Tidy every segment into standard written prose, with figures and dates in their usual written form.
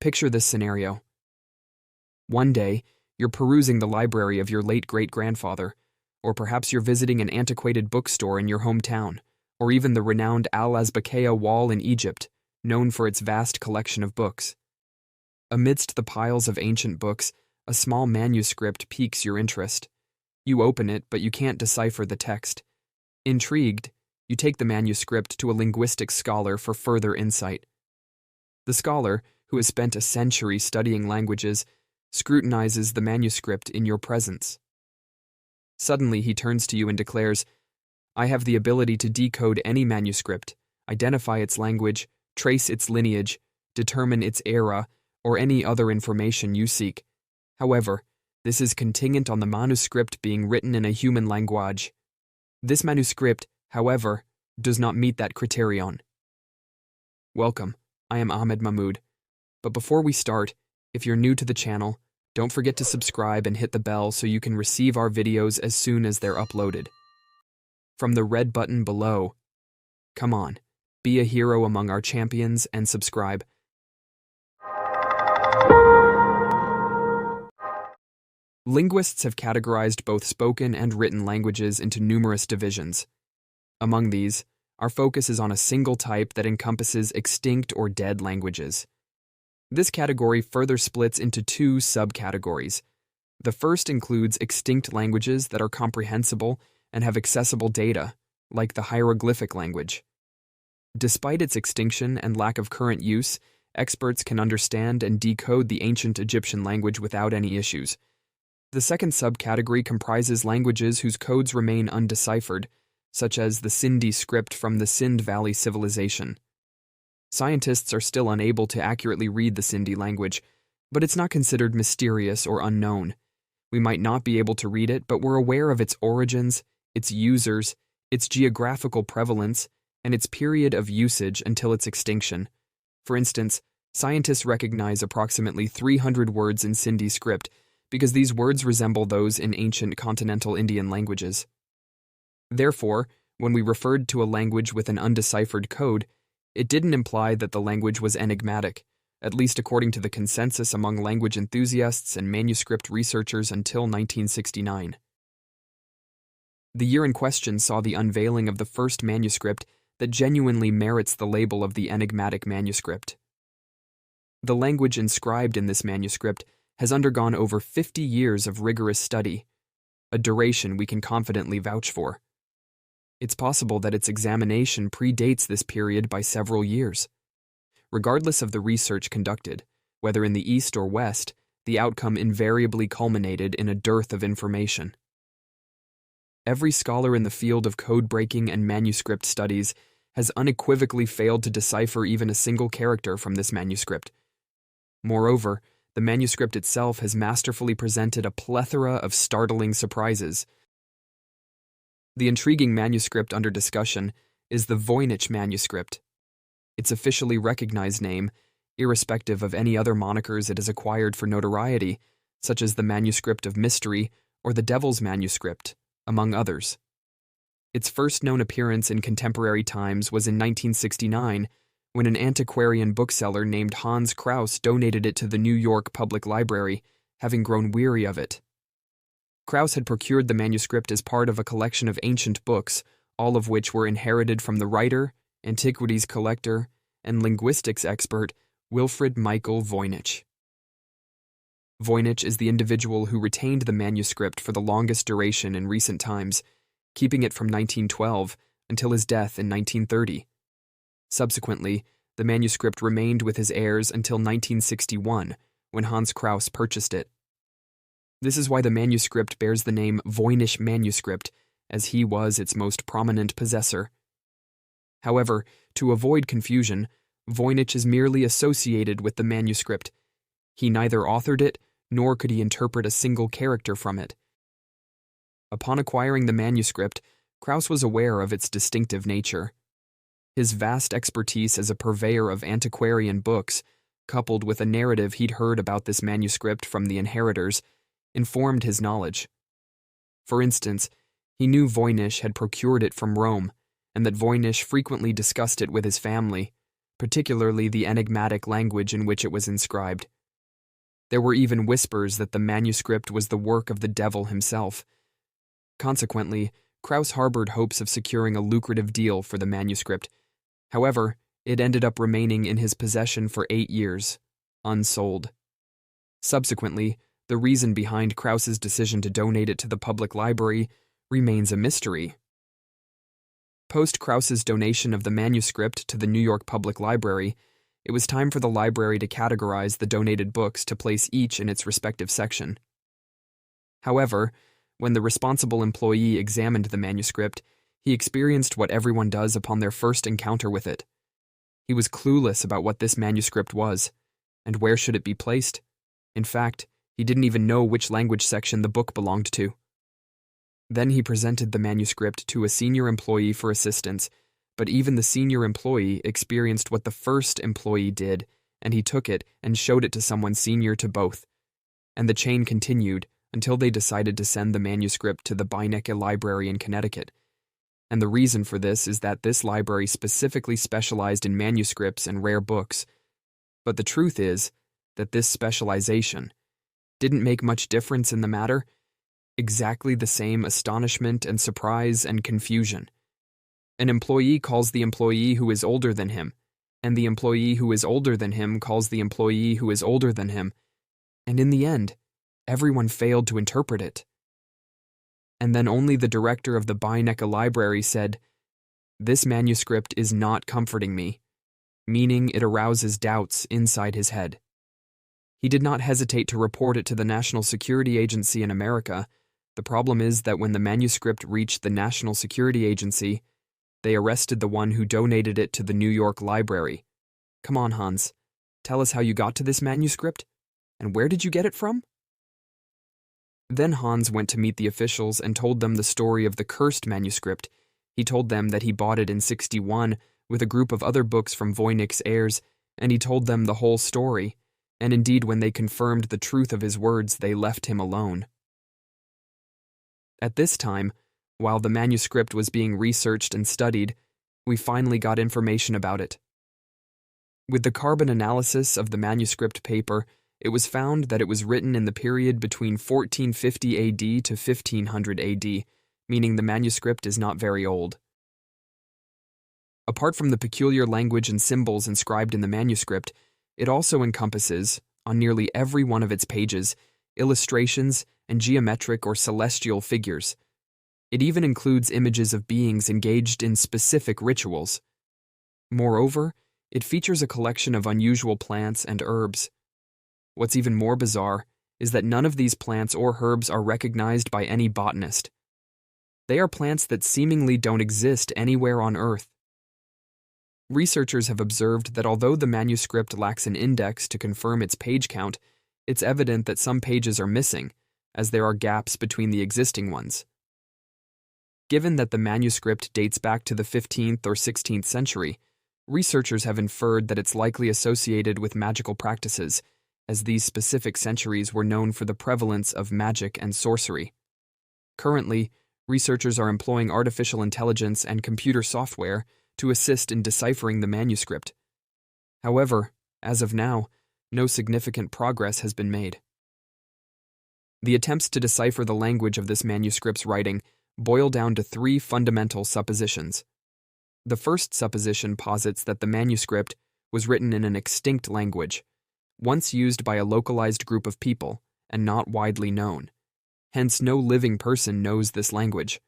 Picture this scenario. One day, you're perusing the library of your late great-grandfather, or perhaps you're visiting an antiquated bookstore in your hometown, or even the renowned Al-Azbakiyya Wall in Egypt, known for its vast collection of books. Amidst the piles of ancient books, a small manuscript piques your interest. You open it, but you can't decipher the text. Intrigued, you take the manuscript to a linguistics scholar for further insight. The scholar, who has spent a century studying languages, scrutinizes the manuscript in your presence. Suddenly he turns to you and declares, "I have the ability to decode any manuscript, identify its language, trace its lineage, determine its era, or any other information you seek. However, this is contingent on the manuscript being written in a human language. This manuscript, however, does not meet that criterion." Welcome, I am Ahmed Mahmoud. But before we start, if you're new to the channel, don't forget to subscribe and hit the bell so you can receive our videos as soon as they're uploaded. From the red button below, come on, be a hero among our champions and subscribe. Linguists have categorized both spoken and written languages into numerous divisions. Among these, our focus is on a single type that encompasses extinct or dead languages. This category further splits into two subcategories. The first includes extinct languages that are comprehensible and have accessible data, like the hieroglyphic language. Despite its extinction and lack of current use, experts can understand and decode the ancient Egyptian language without any issues. The second subcategory comprises languages whose codes remain undeciphered, such as the Sindhi script from the Sindh Valley civilization. Scientists are still unable to accurately read the Sindhi language, but it's not considered mysterious or unknown. We might not be able to read it, but we're aware of its origins, its users, its geographical prevalence, and its period of usage until its extinction. For instance, scientists recognize approximately 300 words in Sindhi script because these words resemble those in ancient continental Indian languages. Therefore, when we referred to a language with an undeciphered code, it didn't imply that the language was enigmatic, at least according to the consensus among language enthusiasts and manuscript researchers until 1969. The year in question saw the unveiling of the first manuscript that genuinely merits the label of the enigmatic manuscript. The language inscribed in this manuscript has undergone over 50 years of rigorous study, a duration we can confidently vouch for. It's possible that its examination predates this period by several years. Regardless of the research conducted, whether in the East or West, the outcome invariably culminated in a dearth of information. Every scholar in the field of code-breaking and manuscript studies has unequivocally failed to decipher even a single character from this manuscript. Moreover, the manuscript itself has masterfully presented a plethora of startling surprises. The intriguing manuscript under discussion is the Voynich Manuscript. Its officially recognized name, irrespective of any other monikers it has acquired for notoriety, such as the Manuscript of Mystery or the Devil's Manuscript, among others. Its first known appearance in contemporary times was in 1969, when an antiquarian bookseller named Hans Kraus donated it to the New York Public Library, having grown weary of it. Kraus had procured the manuscript as part of a collection of ancient books, all of which were inherited from the writer, antiquities collector, and linguistics expert Wilfrid Michael Voynich. Voynich is the individual who retained the manuscript for the longest duration in recent times, keeping it from 1912 until his death in 1930. Subsequently, the manuscript remained with his heirs until 1961, when Hans Kraus purchased it. This is why the manuscript bears the name Voynich Manuscript, as he was its most prominent possessor. However, to avoid confusion, Voynich is merely associated with the manuscript. He neither authored it, nor could he interpret a single character from it. Upon acquiring the manuscript, Kraus was aware of its distinctive nature. His vast expertise as a purveyor of antiquarian books, coupled with a narrative he'd heard about this manuscript from the inheritors, informed his knowledge. For instance, he knew Voynich had procured it from Rome, and that Voynich frequently discussed it with his family, particularly the enigmatic language in which it was inscribed. There were even whispers that the manuscript was the work of the devil himself. Consequently, Krauss harbored hopes of securing a lucrative deal for the manuscript. However, it ended up remaining in his possession for 8 years, unsold. Subsequently, the reason behind Krauss's decision to donate it to the public library remains a mystery. Post-Krauss's donation of the manuscript to the New York Public Library, it was time for the library to categorize the donated books to place each in its respective section. However, when the responsible employee examined the manuscript, he experienced what everyone does upon their first encounter with it. He was clueless about what this manuscript was, and where should it be placed. In fact, he didn't even know which language section the book belonged to. Then he presented the manuscript to a senior employee for assistance, but even the senior employee experienced what the first employee did, and he took it and showed it to someone senior to both. And the chain continued until they decided to send the manuscript to the Voynich Library in Connecticut. And the reason for this is that this library specifically specialized in manuscripts and rare books. But the truth is that this specialization didn't make much difference in the matter. Exactly the same astonishment and surprise and confusion. An employee calls the employee who is older than him, and the employee who is older than him calls the employee who is older than him, and in the end, everyone failed to interpret it. And then only the director of the Voynich Library said, "This manuscript is not comforting me," meaning it arouses doubts inside his head. He did not hesitate to report it to the National Security Agency in America. The problem is that when the manuscript reached the National Security Agency, they arrested the one who donated it to the New York Library. Come on, Hans. Tell us how you got to this manuscript, and where did you get it from? Then Hans went to meet the officials and told them the story of the cursed manuscript. He told them that he bought it in 1961 with a group of other books from Voynich's heirs, and he told them the whole story. And indeed, when they confirmed the truth of his words, they left him alone. At this time, while the manuscript was being researched and studied, we finally got information about it. With the carbon analysis of the manuscript paper, it was found that it was written in the period between 1450 AD to 1500 AD, meaning the manuscript is not very old. Apart from the peculiar language and symbols inscribed in the manuscript, it also encompasses, on nearly every one of its pages, illustrations and geometric or celestial figures. It even includes images of beings engaged in specific rituals. Moreover, it features a collection of unusual plants and herbs. What's even more bizarre is that none of these plants or herbs are recognized by any botanist. They are plants that seemingly don't exist anywhere on Earth. Researchers have observed that although the manuscript lacks an index to confirm its page count, it's evident that some pages are missing, as there are gaps between the existing ones. Given that the manuscript dates back to the 15th or 16th century, researchers have inferred that it's likely associated with magical practices, as these specific centuries were known for the prevalence of magic and sorcery. Currently, researchers are employing artificial intelligence and computer software to assist in deciphering the manuscript. However, as of now, no significant progress has been made. The attempts to decipher the language of this manuscript's writing boil down to 3 fundamental suppositions. The first supposition posits that the manuscript was written in an extinct language, once used by a localized group of people and not widely known. Hence, no living person knows this language.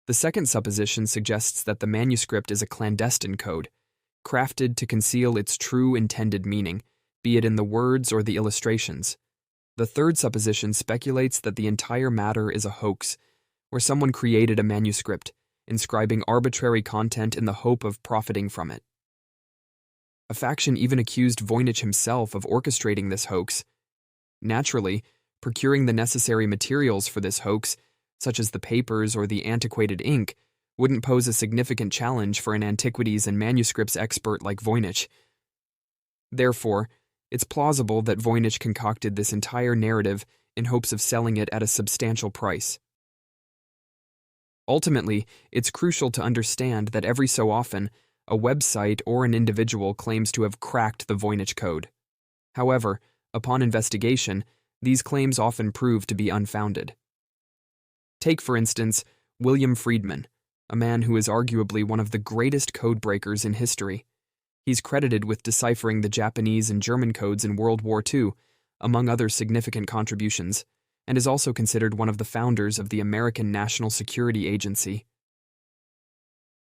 The second supposition suggests that the manuscript is a clandestine code, crafted to conceal its true intended meaning, be it in the words or the illustrations. The third supposition speculates that the entire matter is a hoax, where someone created a manuscript, inscribing arbitrary content in the hope of profiting from it. A faction even accused Voynich himself of orchestrating this hoax. Naturally, procuring the necessary materials for this hoax, such as the papers or the antiquated ink, wouldn't pose a significant challenge for an antiquities and manuscripts expert like Voynich. Therefore, it's plausible that Voynich concocted this entire narrative in hopes of selling it at a substantial price. Ultimately, it's crucial to understand that every so often, a website or an individual claims to have cracked the Voynich code. However, upon investigation, these claims often prove to be unfounded. Take, for instance, William Friedman, a man who is arguably one of the greatest code breakers in history. He's credited with deciphering the Japanese and German codes in World War II, among other significant contributions, and is also considered one of the founders of the American National Security Agency.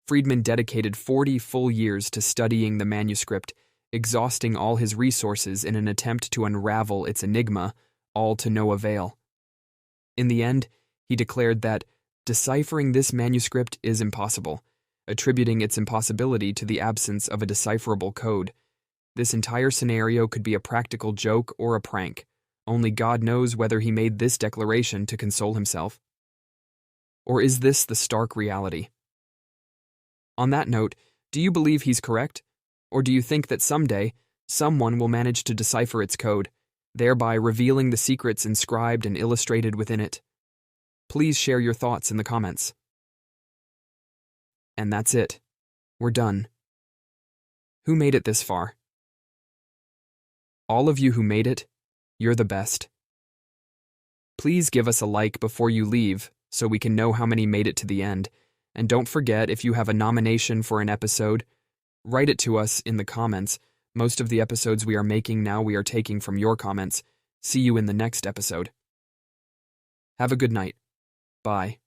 Friedman dedicated 40 full years to studying the manuscript, exhausting all his resources in an attempt to unravel its enigma, all to no avail. In the end, he declared that deciphering this manuscript is impossible, attributing its impossibility to the absence of a decipherable code. This entire scenario could be a practical joke or a prank. Only God knows whether he made this declaration to console himself. Or is this the stark reality? On that note, do you believe he's correct? Or do you think that someday, someone will manage to decipher its code, thereby revealing the secrets inscribed and illustrated within it? Please share your thoughts in the comments. And that's it. We're done. Who made it this far? All of you who made it, you're the best. Please give us a like before you leave so we can know how many made it to the end. And don't forget, if you have a nomination for an episode, write it to us in the comments. Most of the episodes we are making now we are taking from your comments. See you in the next episode. Have a good night. Bye.